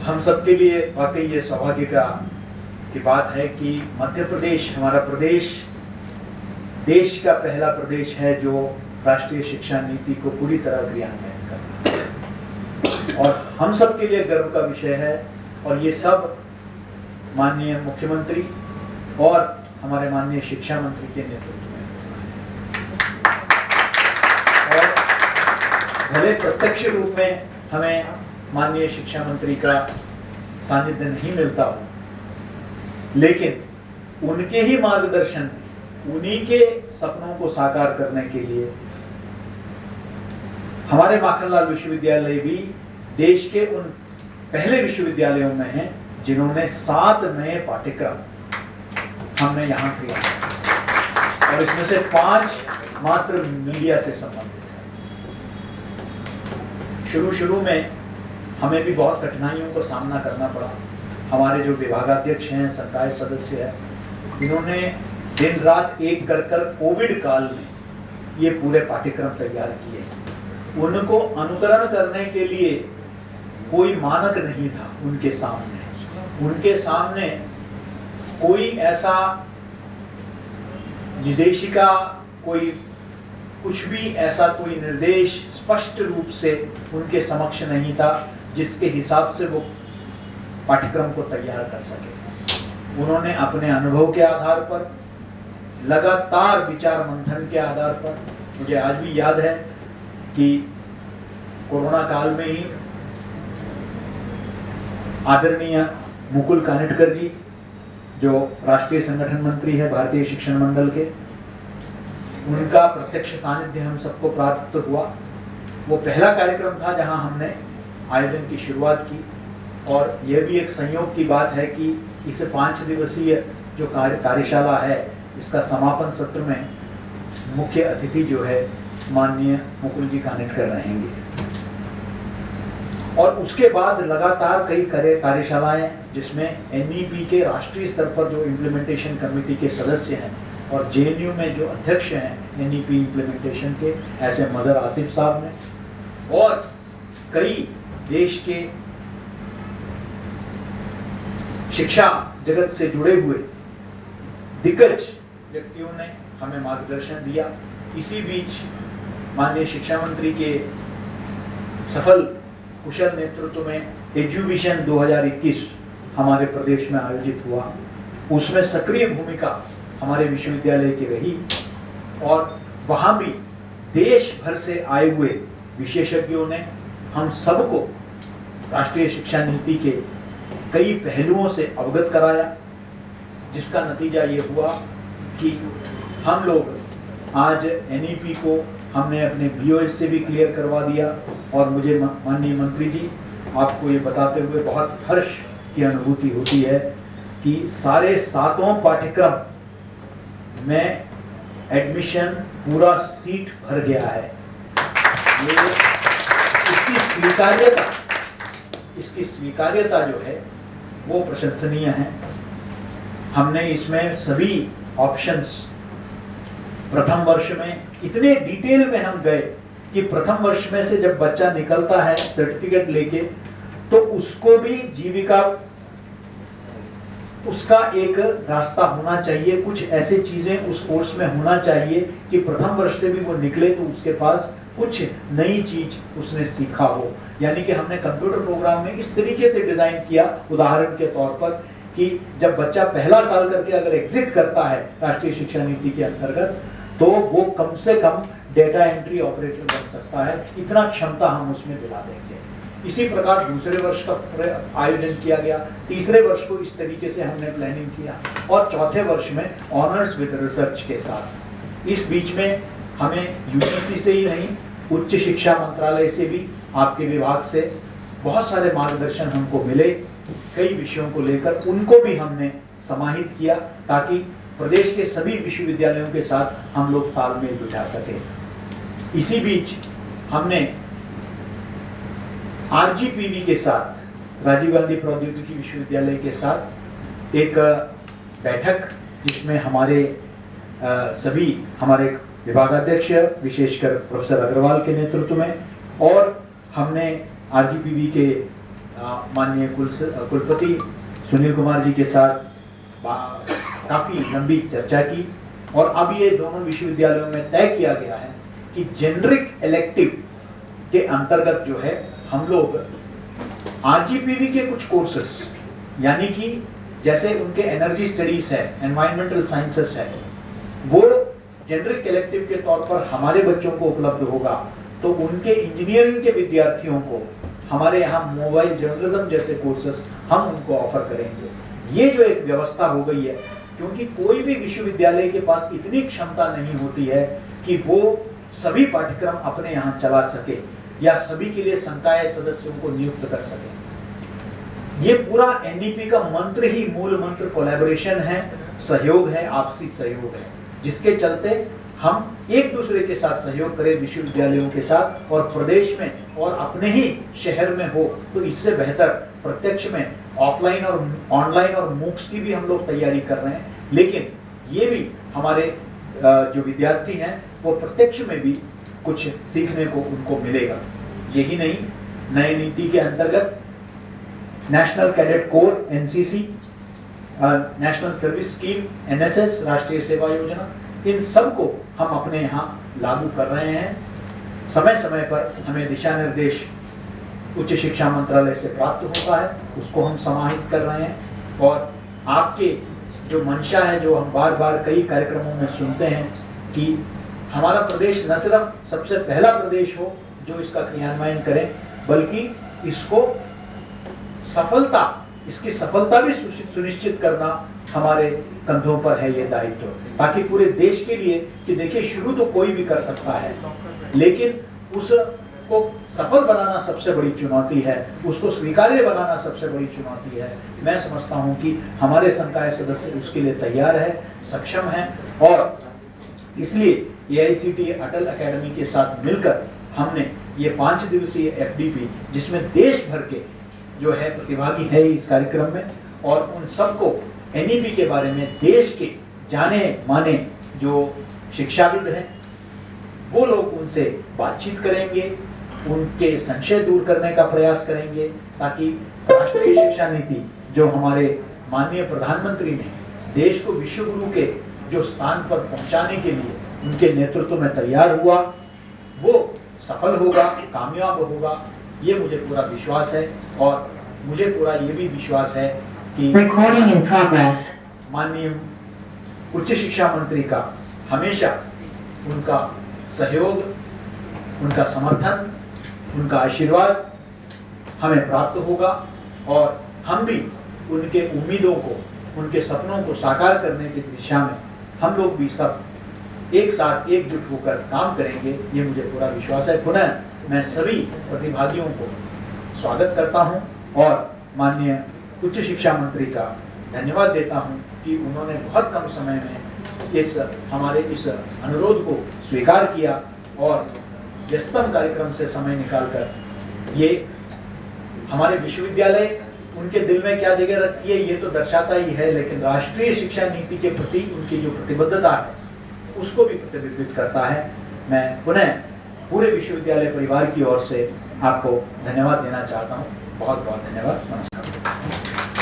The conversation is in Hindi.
हम सबके लिए वाकई ये सौभाग्य की बात है कि मध्य प्रदेश, हमारा प्रदेश, देश का पहला प्रदेश है जो राष्ट्रीय शिक्षा नीति को पूरी तरह क्रियान्वयन कर रहा है और हम सबके लिए गर्व का विषय है। और ये सब माननीय मुख्यमंत्री और हमारे माननीय शिक्षा मंत्री के नेतृत्व में और भले प्रत्यक्ष रूप में हमें माननीय शिक्षा मंत्री का सानिध्य नहीं मिलता हो, लेकिन उनके ही मार्गदर्शन, उन्हीं के सपनों को साकार करने के लिए हमारे माखनलाल विश्वविद्यालय भी देश के उन पहले विश्वविद्यालयों में हैं जिन्होंने 7 नए पाठ्यक्रम हमने यहाँ किया और इसमें से 5 मात्र मीडिया से संबंधित है। शुरू में हमें भी बहुत कठिनाइयों का सामना करना पड़ा। हमारे जो विभागाध्यक्ष हैं, संकाय सदस्य हैं, इन्होंने दिन रात एक कर कोविड काल में ये पूरे पाठ्यक्रम तैयार किए। उनको अनुकरण करने के लिए कोई मानक नहीं था उनके सामने कोई ऐसा निर्देशिका, कोई कुछ भी ऐसा कोई निर्देश स्पष्ट रूप से उनके समक्ष नहीं था जिसके हिसाब से वो पाठ्यक्रम को तैयार कर सके। उन्होंने अपने अनुभव के आधार पर, लगातार विचार मंथन के आधार पर, मुझे आज भी याद है कि कोरोना काल में ही आदरणीय मुकुल कानिटकर जी, जो राष्ट्रीय संगठन मंत्री है भारतीय शिक्षण मंडल के, उनका प्रत्यक्ष सानिध्य हम सबको प्राप्त हुआ। वो पहला कार्यक्रम था जहां हमने आयोजन की शुरुआत की और यह भी एक संयोग की बात है कि इस 5 दिवसीय जो कार्यशाला है, इसका समापन सत्र में मुख्य अतिथि जो है माननीय मुकुल जी कानिटकर रहेंगे। और उसके बाद लगातार कई कार्यशालाएं जिसमें एनईपी के राष्ट्रीय स्तर पर जो इम्प्लीमेंटेशन कमेटी के सदस्य हैं और जेएनयू में जो अध्यक्ष हैं एनईपी इम्प्लीमेंटेशन के, ऐसे मजर आसिफ साहब ने, और कई देश के शिक्षा जगत से जुड़े हुए दिग्गज व्यक्तियों ने हमें मार्गदर्शन दिया। इसी बीच माननीय शिक्षा मंत्री के सफल कुशल नेतृत्व में एजुविजन 2021 हमारे प्रदेश में आयोजित हुआ। उसमें सक्रिय भूमिका हमारे विश्वविद्यालय की रही और वहाँ भी देश भर से आए हुए विशेषज्ञों ने हम सबको राष्ट्रीय शिक्षा नीति के कई पहलुओं से अवगत कराया, जिसका नतीजा ये हुआ कि हम लोग आज एनईपी को हमने अपने बीओएस से भी क्लियर करवा दिया। और मुझे माननीय मंत्री जी, आपको ये बताते हुए बहुत हर्ष की अनुभूति होती है कि सारे 7 पाठ्यक्रम में एडमिशन पूरा सीट भर गया है। इसकी स्वीकार्यता जो है वो प्रशंसनीय है। हमने इसमें सभी ऑप्शंस प्रथम वर्ष में इतने डिटेल में हम गए कि प्रथम वर्ष में से जब बच्चा निकलता है सर्टिफिकेट लेके, तो उसको भी जीविका, उसका एक रास्ता होना चाहिए, कुछ ऐसी चीजें उस कोर्स में होना चाहिए कि प्रथम वर्ष से भी वो निकले तो उसके पास कुछ नई चीज उसने सीखा हो। यानी कि हमने कंप्यूटर प्रोग्राम में इस तरीके से डिजाइन किया, उदाहरण के तौर पर, कि जब बच्चा पहला साल करके अगर एग्जिट करता है राष्ट्रीय शिक्षा नीति के अंतर्गत, तो वो कम से कम डेटा एंट्री ऑपरेटर बन सकता है। इतना क्षमता हम उसमें दिला देंगे। इसी प्रकार दूसरे वर्ष का आयोजन किया गया, तीसरे वर्ष को इस तरीके से हमने प्लानिंग किया और चौथे वर्ष में ऑनर्स विद रिसर्च के साथ। इस बीच में हमें यूजीसी से ही नहीं, उच्च शिक्षा मंत्रालय से भी, आपके विभाग से बहुत सारे मार्गदर्शन हमको मिले कई विषयों को लेकर। उनको भी हमने समाहित किया ताकि प्रदेश के सभी विश्वविद्यालयों के साथ हम लोग तालमेल बिठा सके। इसी बीच हमने आरजीपीवी के साथ, राजीव गांधी प्रौद्योगिकी विश्वविद्यालय के साथ एक बैठक, जिसमें हमारे सभी हमारे विभागाध्यक्ष, विशेषकर प्रोफेसर अग्रवाल के नेतृत्व में, और हमने आरजीपीवी के माननीय कुलपति सुनील कुमार जी के साथ काफ़ी लंबी चर्चा की और अब ये दोनों विश्वविद्यालयों में तय किया गया है कि जेनरिक इलेक्टिव के अंतर्गत जो है हम लोग आरजीपीवी के कुछ कोर्सेस यानी कि जैसे उनके एनर्जी स्टडीज है, एनवायरमेंटल साइंसेस है, वो जेनरिक इलेक्टिव के तौर पर हमारे बच्चों को उपलब्ध होगा, तो उनके इंजीनियरिंग के विद्यार्थियों को हमारे यहाँ मोबाइल जर्नलिज्म जैसे कोर्सेस हम उनको ऑफर करेंगे। ये जो एक व्यवस्था हो गई है, क्योंकि कोई भी विश्वविद्यालय के पास इतनी क्षमता नहीं होती है कि वो सभी पाठ्यक्रम अपने यहाँ चला सके या सभी के लिए संकाय सदस्यों को नियुक्त कर सके। ये पूरा एनडीपी का मंत्र ही मूल मंत्र कोलैबोरेशन है, सहयोग है, आपसी सहयोग है, जिसके चलते हम एक दूसरे के साथ सहयोग करें विश्वविद्यालयों के साथ और प्रदेश में और अपने ही शहर में हो तो इससे बेहतर प्रत्यक्ष में ऑफलाइन और ऑनलाइन और मूक्स की भी हम लोग तैयारी कर रहे हैं, लेकिन ये भी हमारे जो विद्यार्थी हैं वो प्रत्यक्ष में भी कुछ सीखने को उनको मिलेगा। यही नहीं, नई नीति के अंतर्गत national cadet corps NCC, national service scheme NSS, राष्ट्रीय सेवा योजना, इन सब को हम अपने यहाँ लागू कर रहे हैं। समय समय पर हमें दिशा निर्देश उच्च शिक्षा मंत्रालय से प्राप्त होता है, उसको हम समाहित कर रहे हैं और आपके जो मंशा है, जो हम बार बार कई कार्यक्रमों में सुनते हैं कि हमारा प्रदेश न सिर्फ सबसे पहला प्रदेश हो जो इसका क्रियान्वयन करे, बल्कि इसकी सफलता भी सुनिश्चित करना हमारे कंधों पर है ये दायित्व, ताकि पूरे देश के लिए कि देखिए शुरू तो कोई भी कर सकता है, लेकिन उसको सफल बनाना सबसे बड़ी चुनौती है, उसको स्वीकार्य बनाना सबसे बड़ी चुनौती है। मैं समझता हूँ कि हमारे संकाय सदस्य उसके लिए तैयार है, सक्षम है और इसलिए एआईसीटी अटल अकेडमी के साथ मिलकर हमने ये 5 दिवसीय एफडीपी, जिसमें देश भर के जो है प्रतिभागी है इस कार्यक्रम में, और उन सबको एनईपी के बारे में देश के जाने माने जो शिक्षाविद हैं वो लोग उनसे बातचीत करेंगे, उनके संशय दूर करने का प्रयास करेंगे, ताकि राष्ट्रीय शिक्षा नीति जो हमारे माननीय प्रधानमंत्री ने देश को विश्व गुरु के जो स्थान पर पहुंचाने के लिए उनके नेतृत्व में तैयार हुआ, वो सफल होगा, कामयाब होगा, ये मुझे पूरा विश्वास है। और मुझे पूरा ये भी विश्वास है कि माननीय उच्च शिक्षा मंत्री का हमेशा उनका सहयोग, उनका समर्थन, उनका आशीर्वाद हमें प्राप्त होगा और हम भी उनके उम्मीदों को, उनके सपनों को साकार करने की दिशा में हम लोग भी सब एक साथ एकजुट होकर काम करेंगे, ये मुझे पूरा विश्वास है। पुनः मैं सभी प्रतिभागियों को स्वागत करता हूं और माननीय उच्च शिक्षा मंत्री का धन्यवाद देता हूं कि उन्होंने बहुत कम समय में हमारे इस अनुरोध को स्वीकार किया और व्यस्तम कार्यक्रम से समय निकालकर ये हमारे विश्वविद्यालय उनके दिल में क्या जगह रखती है ये तो दर्शाता ही है, लेकिन राष्ट्रीय शिक्षा नीति के प्रति उनकी जो प्रतिबद्धता है उसको भी प्रतिबिंबित करता है। मैं पुनः पूरे विश्वविद्यालय परिवार की ओर से आपको धन्यवाद देना चाहता हूँ। बहुत बहुत धन्यवाद। नमस्कार।